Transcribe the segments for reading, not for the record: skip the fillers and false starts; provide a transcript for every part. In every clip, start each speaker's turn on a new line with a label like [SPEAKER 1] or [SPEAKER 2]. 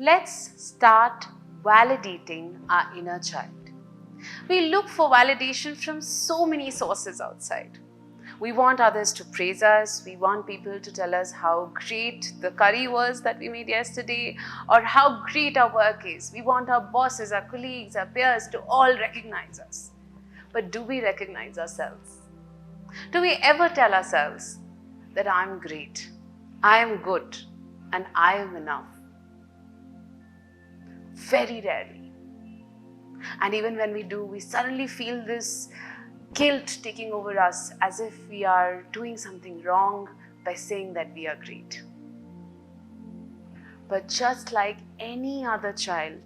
[SPEAKER 1] let's start validating our inner child. We look for validation from so many sources outside. We want others to praise us. We want people to tell us how great the curry was that we made yesterday, or how great our work is. We want our bosses, our colleagues, our peers to all recognize us. But do we recognize ourselves? Do we ever tell ourselves that I'm great, I am good, and I am enough? Very rarely. And even when we do, we suddenly feel this guilt taking over us, as if we are doing something wrong by saying that we are great. But just like any other child,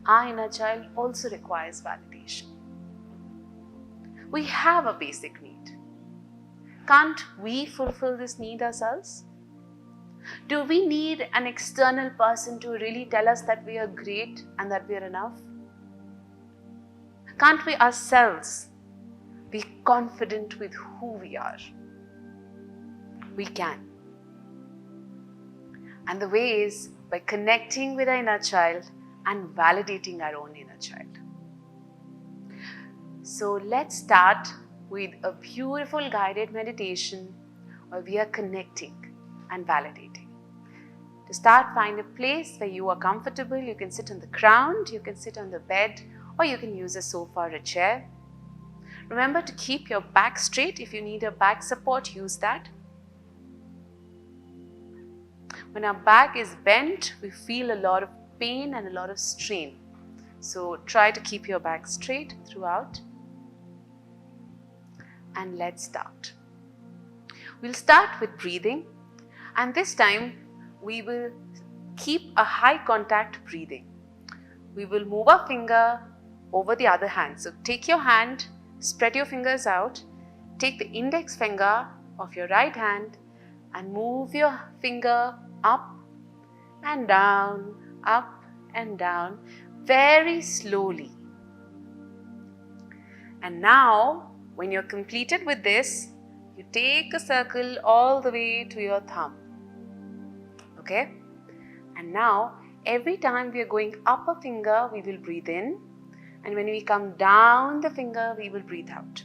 [SPEAKER 1] our inner child also requires validation. We have a basic need. Can't we fulfill this need ourselves? Do we need an external person to really tell us that we are great and that we are enough? Can't we ourselves be confident with who we are? We can. And the way is by connecting with our inner child and validating our own inner child. So let's start with a beautiful guided meditation where we are connecting and validating. To start, find a place where you are comfortable. You can sit on the ground, you can sit on the bed, or you can use a sofa or a chair. Remember to keep your back straight. If you need a back support, use that. When our back is bent, we feel a lot of pain and a lot of strain. So try to keep your back straight throughout. And let's start. We'll start with breathing, and this time we will keep a high contact breathing. We will move our finger over the other hand. So take your hand, spread your fingers out, take the index finger of your right hand and move your finger up and down, very slowly. And now, when you're completed with this, you take a circle all the way to your thumb. Okay? And now, every time we are going up a finger, we will breathe in. And when we come down the finger, we will breathe out.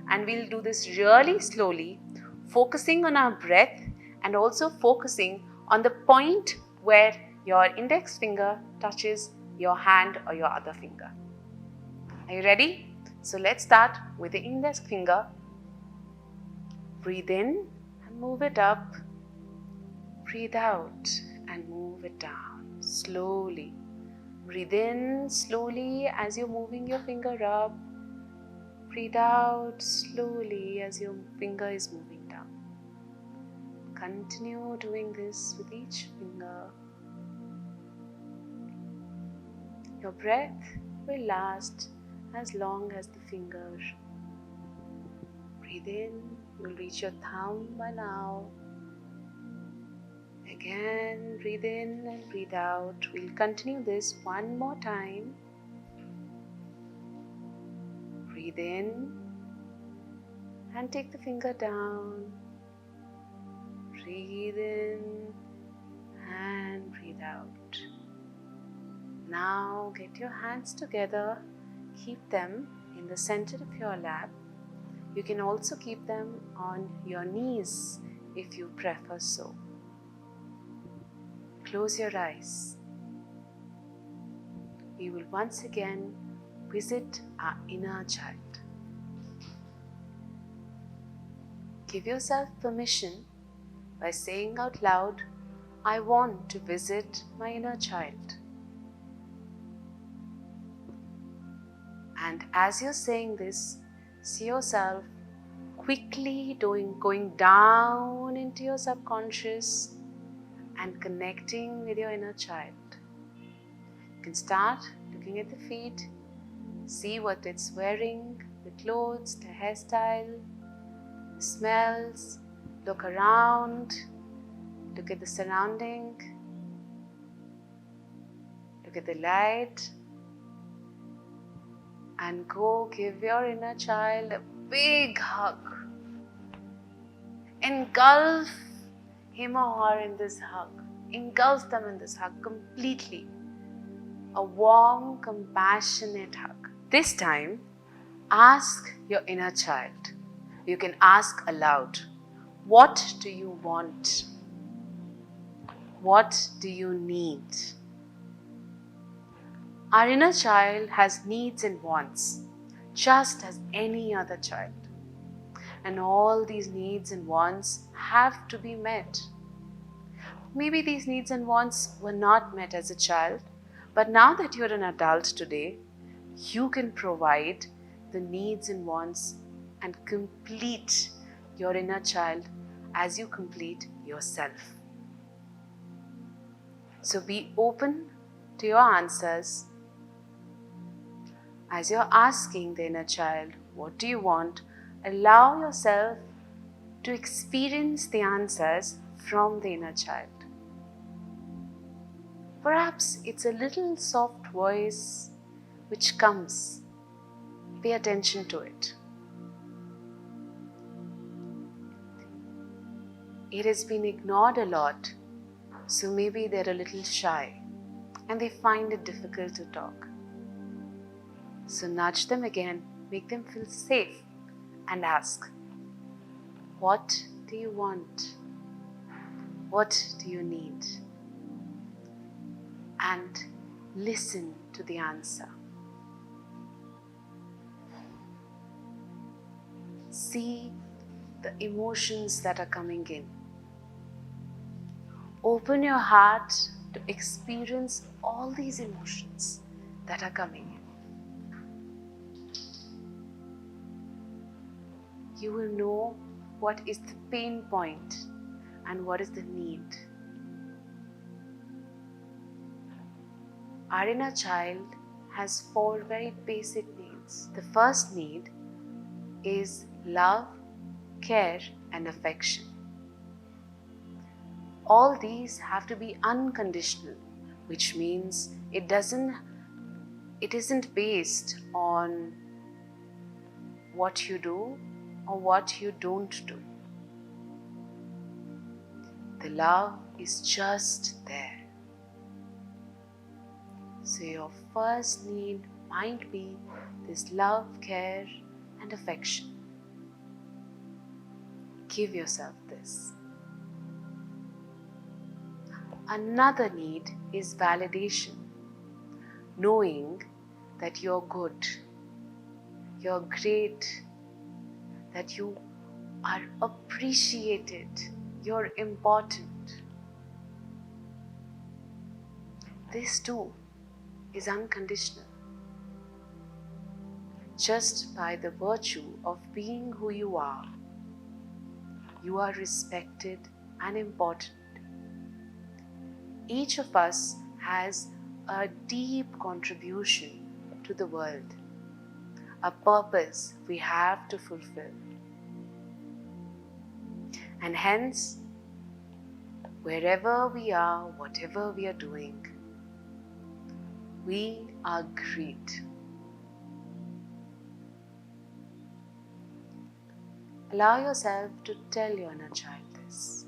[SPEAKER 1] And we'll do this really slowly, focusing on our breath and also focusing on the point where your index finger touches your hand or your other finger. Are you ready? So let's start with the index finger. Breathe in and move it up. Breathe out and move it down slowly. Breathe in slowly as you're moving your finger up. Breathe out slowly as your finger is moving down. Continue doing this with each finger. Your breath will last as long as the finger. Breathe in, you'll reach your thumb by now. Again, breathe in and breathe out. We'll continue this one more time. Breathe in and take the finger down. Breathe in and breathe out. Now get your hands together. Keep them in the center of your lap. You can also keep them on your knees if you prefer so. Close your eyes. We will once again visit our inner child. Give yourself permission by saying out loud, I want to visit my inner child. And as you're saying this, see yourself quickly going down into your subconscious and connecting with your inner child. You can start looking at the feet, see what it's wearing, the clothes, the hairstyle, the smells. Look around, look at the surrounding, look at the light, and go give your inner child a big hug. Engulf him or her in this hug. engulf them in this hug completely. A warm, compassionate hug. This time, ask your inner child. You can ask aloud, what do you want? What do you need? Our inner child has needs and wants, just as any other child. And all these needs and wants have to be met. Maybe these needs and wants were not met as a child, but now that you're an adult today, you can provide the needs and wants and complete your inner child as you complete yourself. So be open to your answers. As you're asking the inner child, what do you want? Allow yourself to experience the answers from the inner child. Perhaps it's a little soft voice which comes. Pay attention to it. It has been ignored a lot, so maybe they're a little shy and they find it difficult to talk. So nudge them again, make them feel safe and ask, what do you want? What do you need? And listen to the answer. See the emotions that are coming in. Open your heart to experience all these emotions that are coming in. You will know what is the pain point and what is the need. Our inner child has 4 very basic needs. The first need is love, care, and affection. All these have to be unconditional, which means it isn't based on what you do or what you don't do. The love is just there. So your first need might be this love, care, and affection. Give yourself this. Another need is validation. Knowing that you're good, you're great, that you are appreciated, you're important. This too is unconditional. Just by the virtue of being who you are respected and important. Each of us has a deep contribution to the world, a purpose we have to fulfill. And hence, wherever we are, whatever we are doing, we are great. Allow yourself to tell your inner child this.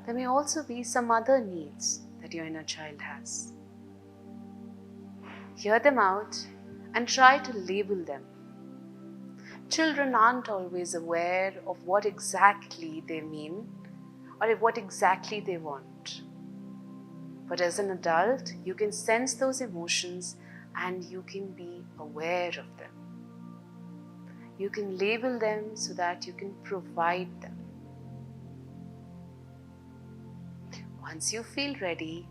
[SPEAKER 1] There may also be some other needs that your inner child has. Hear them out and try to label them. Children aren't always aware of what exactly they mean or what exactly they want. But as an adult, you can sense those emotions and you can be aware of them. You can label them so that you can provide them. Once you feel ready,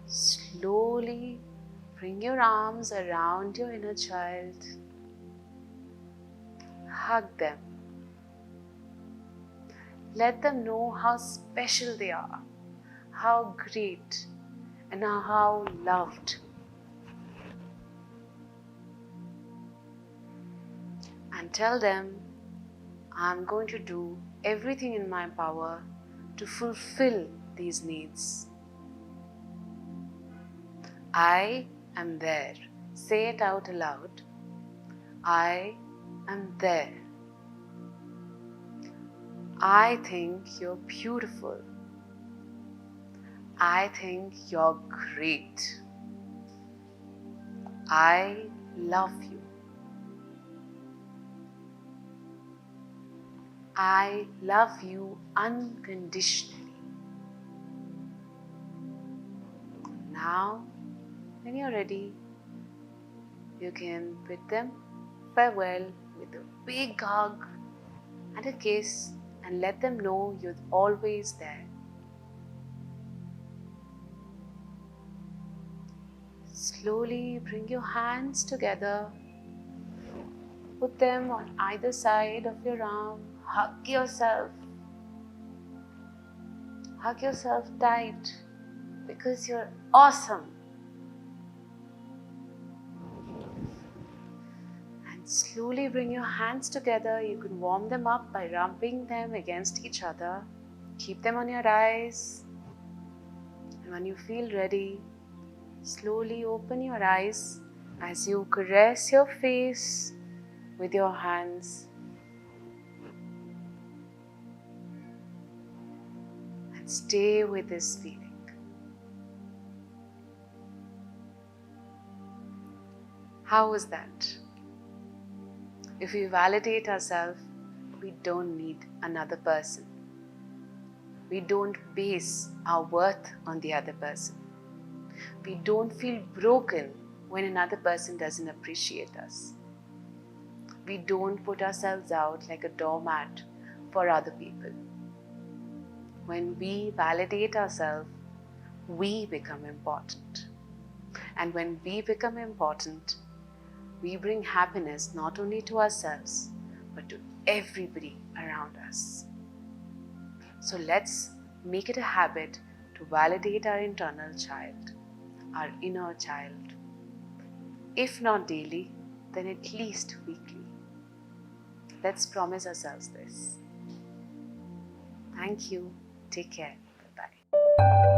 [SPEAKER 1] slowly bring your arms around your inner child. Hug them. Let them know how special they are, how great, and how loved. And tell them, I'm going to do everything in my power to fulfill these needs. I am there. Say it out aloud. I am there. I think you're beautiful. I think you're great. I love you. I love you unconditionally. Now, when you're ready, you can bid them farewell with a big hug and a kiss and let them know you're always there. Slowly bring your hands together, put them on either side of your arm, hug yourself tight because you're awesome. And slowly bring your hands together. You can warm them up by rubbing them against each other. Keep them on your eyes. And when you feel ready, slowly open your eyes as you caress your face with your hands. And stay with this feeling. How was that? If we validate ourselves, we don't need another person. We don't base our worth on the other person. We don't feel broken when another person doesn't appreciate us. We don't put ourselves out like a doormat for other people. When we validate ourselves, we become important. And when we become important, we bring happiness not only to ourselves, but to everybody around us. So let's make it a habit to validate our internal child, our inner child. If not daily, then at least weekly. Let's promise ourselves this. Thank you. Take care. Bye-bye.